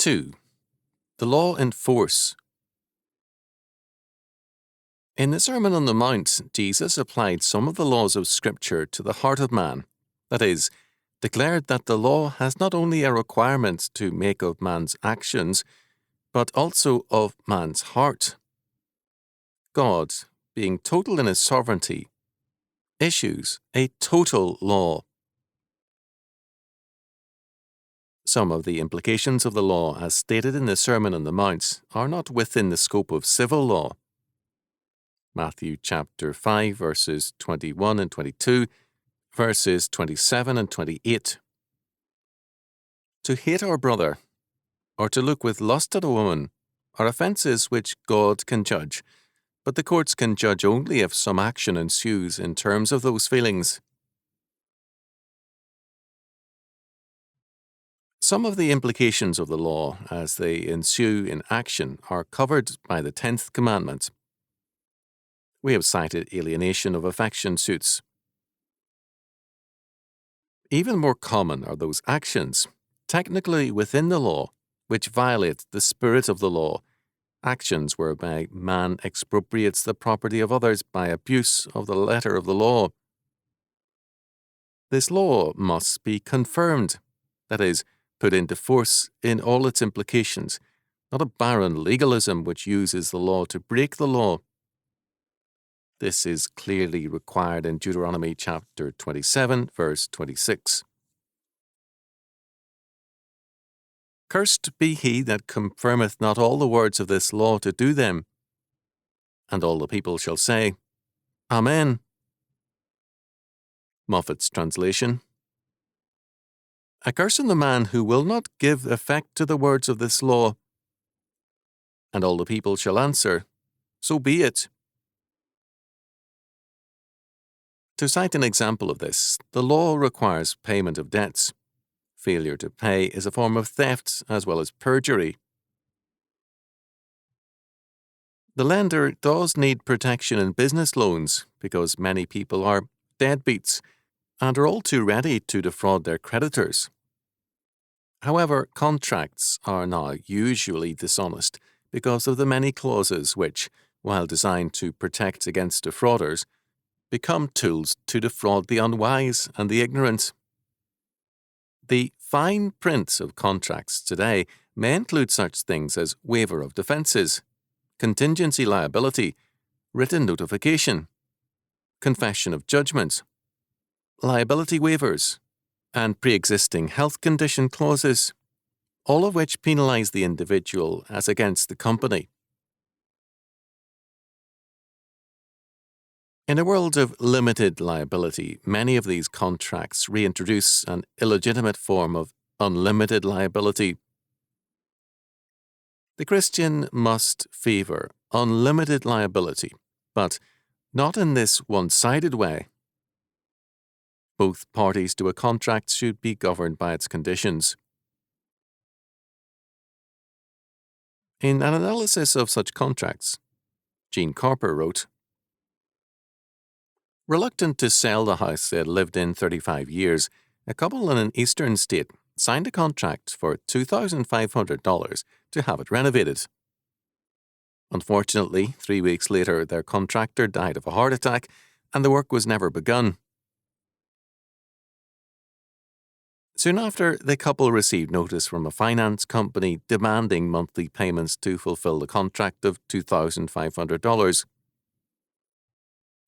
2. The Law in Force. In the Sermon on the Mount, Jesus applied some of the laws of Scripture to the heart of man, that is, declared that the law has not only a requirement to make of man's actions, but also of man's heart. God, being total in his sovereignty, issues a total law. Some of the implications of the law, as stated in the Sermon on the Mount, are not within the scope of civil law. Matthew chapter 5, verses 21 and 22, verses 27 and 28. To hate our brother, or to look with lust at a woman, are offences which God can judge, but the courts can judge only if some action ensues in terms of those feelings. Some of the implications of the law, as they ensue in action, are covered by the 10th Commandment. We have cited alienation of affection suits. Even more common are those actions, technically within the law, which violate the spirit of the law, actions whereby man expropriates the property of others by abuse of the letter of the law. This law must be confirmed, that is, put into force in all its implications, not a barren legalism which uses the law to break the law. This is clearly required in Deuteronomy chapter 27, verse 26. Cursed be he that confirmeth not all the words of this law to do them. And all the people shall say, Amen. Moffatt's translation. Accursed the man who will not give effect to the words of this law. And all the people shall answer, So be it. To cite an example of this, the law requires payment of debts. Failure to pay is a form of theft as well as perjury. The lender does need protection in business loans because many people are deadbeats and are all too ready to defraud their creditors. However, contracts are now usually dishonest because of the many clauses which, while designed to protect against defrauders, become tools to defraud the unwise and the ignorant. The fine print of contracts today may include such things as waiver of defences, contingency liability, written notification, confession of judgment, liability waivers, and pre-existing health condition clauses, all of which penalise the individual as against the company. In a world of limited liability, many of these contracts reintroduce an illegitimate form of unlimited liability. The Christian must favour unlimited liability, but not in this one-sided way. Both parties to a contract should be governed by its conditions. In an analysis of such contracts, Gene Carper wrote, Reluctant to sell the house they had lived in 35 years, a couple in an eastern state signed a contract for $2,500 to have it renovated. Unfortunately, 3 weeks later, their contractor died of a heart attack and the work was never begun. Soon after, the couple received notice from a finance company demanding monthly payments to fulfill the contract of $2,500.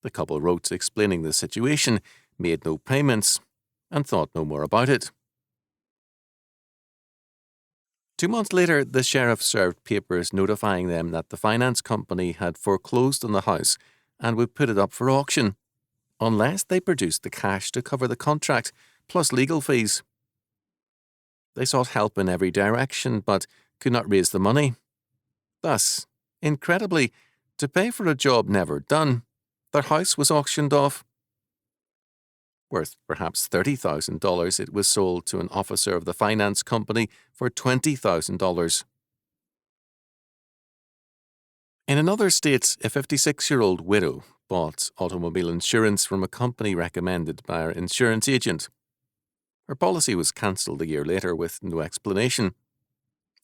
The couple wrote explaining the situation, made no payments, and thought no more about it. 2 months later, the sheriff served papers notifying them that the finance company had foreclosed on the house and would put it up for auction, unless they produced the cash to cover the contract, plus legal fees. They sought help in every direction, but could not raise the money. Thus, incredibly, to pay for a job never done, their house was auctioned off. Worth perhaps $30,000, it was sold to an officer of the finance company for $20,000. In another state, a 56-year-old widow bought automobile insurance from a company recommended by her insurance agent. Her policy was cancelled a year later with no explanation.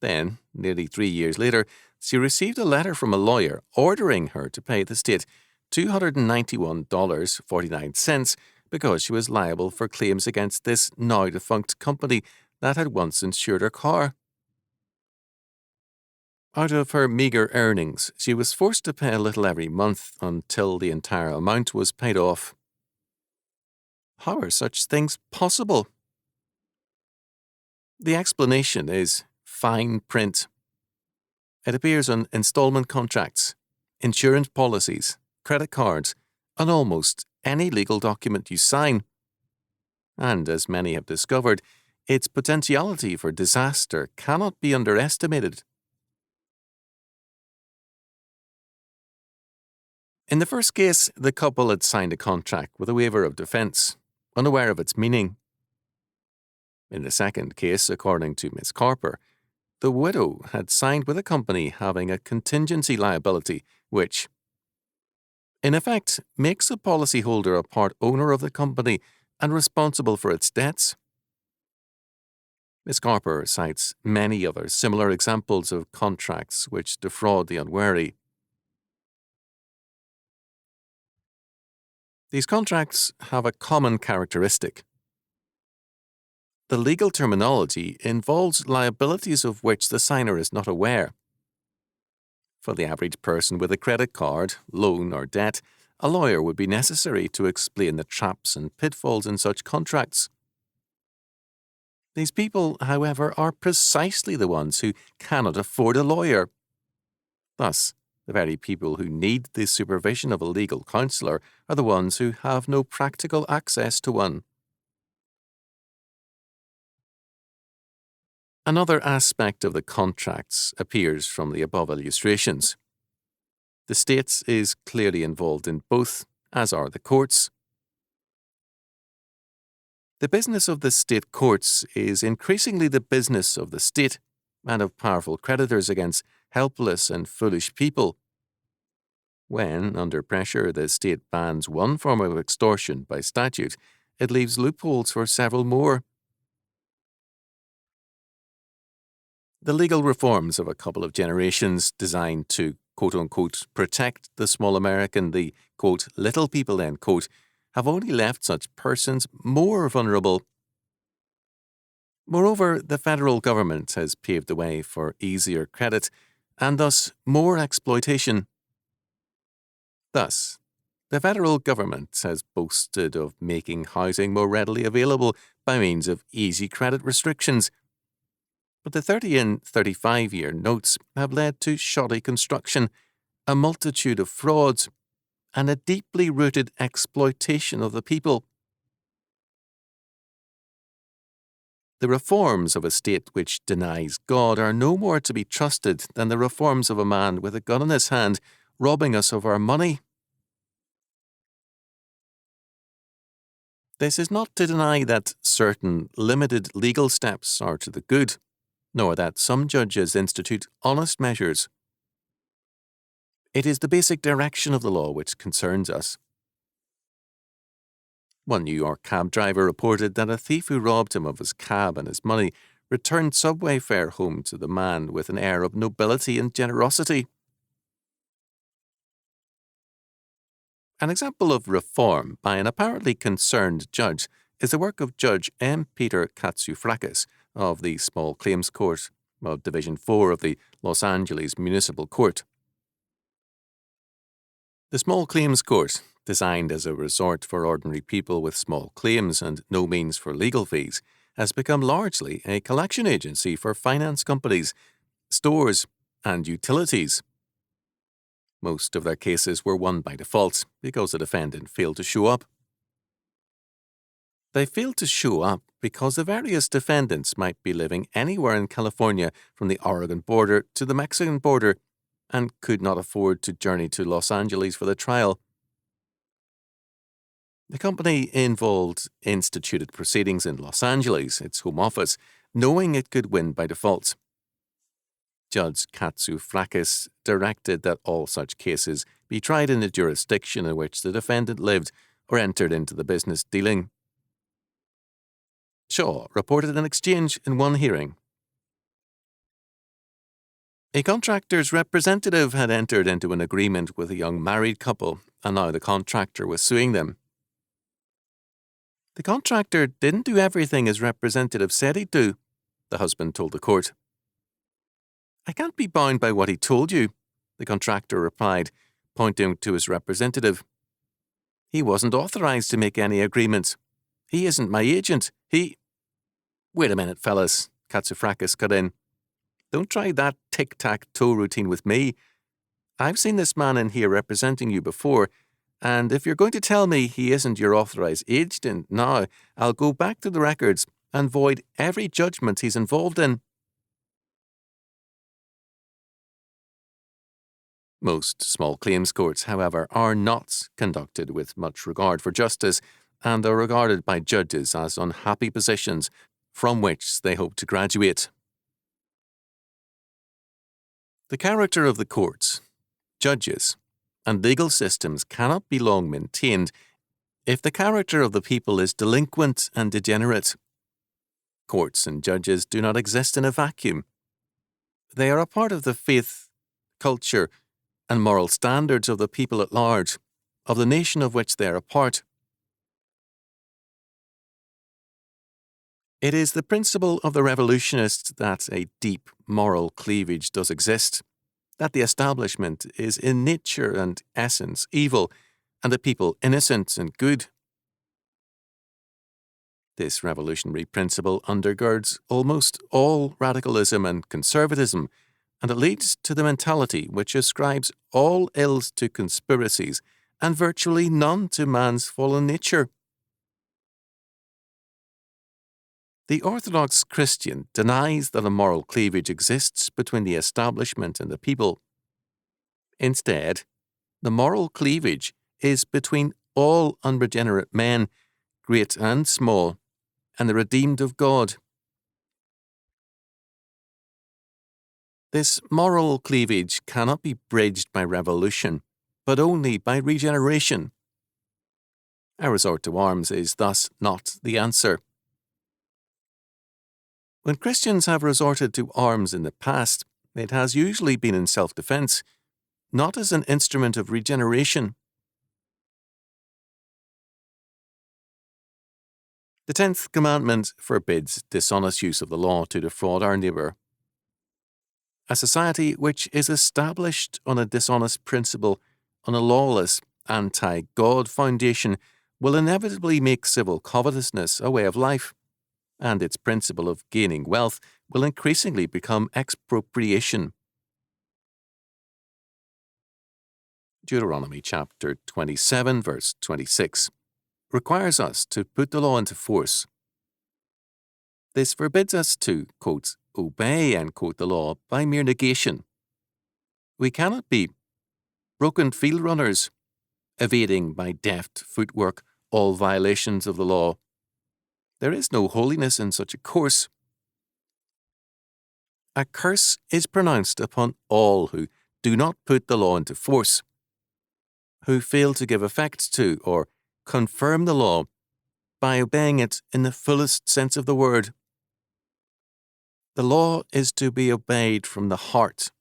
Then, nearly 3 years later, she received a letter from a lawyer ordering her to pay the state $291.49 because she was liable for claims against this now-defunct company that had once insured her car. Out of her meagre earnings, she was forced to pay a little every month until the entire amount was paid off. How are such things possible? The explanation is fine print. It appears on installment contracts, insurance policies, credit cards, and almost any legal document you sign. And as many have discovered, its potentiality for disaster cannot be underestimated. In the first case, the couple had signed a contract with a waiver of defence, unaware of its meaning. In the second case, according to Miss Carper, the widow had signed with a company having a contingency liability, which, in effect, makes the policyholder a part owner of the company and responsible for its debts. Miss Carper cites many other similar examples of contracts which defraud the unwary. These contracts have a common characteristic. The legal terminology involves liabilities of which the signer is not aware. For the average person with a credit card, loan, or debt, a lawyer would be necessary to explain the traps and pitfalls in such contracts. These people, however, are precisely the ones who cannot afford a lawyer. Thus, the very people who need the supervision of a legal counsellor are the ones who have no practical access to one. Another aspect of the contracts appears from the above illustrations. The state is clearly involved in both, as are the courts. The business of the state courts is increasingly the business of the state and of powerful creditors against helpless and foolish people. When, under pressure, the state bans one form of extortion by statute, it leaves loopholes for several more. The legal reforms of a couple of generations designed to, quote-unquote, protect the small American, the, quote, little people, end quote, have only left such persons more vulnerable. Moreover, the federal government has paved the way for easier credit and thus more exploitation. Thus, the federal government has boasted of making housing more readily available by means of easy credit restrictions. But the 30 and 35-year notes have led to shoddy construction, a multitude of frauds, and a deeply rooted exploitation of the people. The reforms of a state which denies God are no more to be trusted than the reforms of a man with a gun in his hand, robbing us of our money. This is not to deny that certain limited legal steps are to the good, nor that some judges institute honest measures. It is the basic direction of the law which concerns us. One New York cab driver reported that a thief who robbed him of his cab and his money returned subway fare home to the man with an air of nobility and generosity. An example of reform by an apparently concerned judge is the work of Judge M. Peter Katsufrakis of the Small Claims Court of Division 4 of the Los Angeles Municipal Court. The Small Claims Court, designed as a resort for ordinary people with small claims and no means for legal fees, has become largely a collection agency for finance companies, stores, and utilities. Most of their cases were won by default because the defendant failed to show up. They failed to show up because the various defendants might be living anywhere in California from the Oregon border to the Mexican border and could not afford to journey to Los Angeles for the trial. The company involved instituted proceedings in Los Angeles, its home office, knowing it could win by default. Judge Katsufrakis directed that all such cases be tried in the jurisdiction in which the defendant lived or entered into the business dealing. Shaw reported an exchange in one hearing. A contractor's representative had entered into an agreement with a young married couple, and now the contractor was suing them. The contractor didn't do everything his representative said he'd do, the husband told the court. I can't be bound by what he told you, the contractor replied, pointing to his representative. He wasn't authorized to make any agreements. He isn't my agent. Wait a minute, fellas, Katsufrakis cut in. Don't try that tic-tac-toe routine with me. I've seen this man in here representing you before, and if you're going to tell me he isn't your authorized agent now, I'll go back to the records and void every judgment he's involved in. Most small claims courts, however, are not conducted with much regard for justice and are regarded by judges as unhappy positions from which they hope to graduate. The character of the courts, judges, and legal systems cannot be long maintained if the character of the people is delinquent and degenerate. Courts and judges do not exist in a vacuum. They are a part of the faith, culture, and moral standards of the people at large, of the nation of which they are a part. It is the principle of the revolutionists that a deep moral cleavage does exist, that the establishment is in nature and essence evil, and the people innocent and good. This revolutionary principle undergirds almost all radicalism and conservatism, and it leads to the mentality which ascribes all ills to conspiracies and virtually none to man's fallen nature. The Orthodox Christian denies that a moral cleavage exists between the establishment and the people. Instead, the moral cleavage is between all unregenerate men, great and small, and the redeemed of God. This moral cleavage cannot be bridged by revolution, but only by regeneration. A resort to arms is thus not the answer. When Christians have resorted to arms in the past, it has usually been in self-defense, not as an instrument of regeneration. The 10th Commandment forbids dishonest use of the law to defraud our neighbour. A society which is established on a dishonest principle, on a lawless, anti-God foundation, will inevitably make civil covetousness a way of life, and its principle of gaining wealth will increasingly become expropriation. Deuteronomy chapter 27, verse 26, requires us to put the law into force. This forbids us to, quote, obey, end quote, the law by mere negation. We cannot be broken field runners, evading by deft footwork all violations of the law. There is no holiness in such a course. A curse is pronounced upon all who do not put the law into force, who fail to give effect to or confirm the law by obeying it in the fullest sense of the word. The law is to be obeyed from the heart,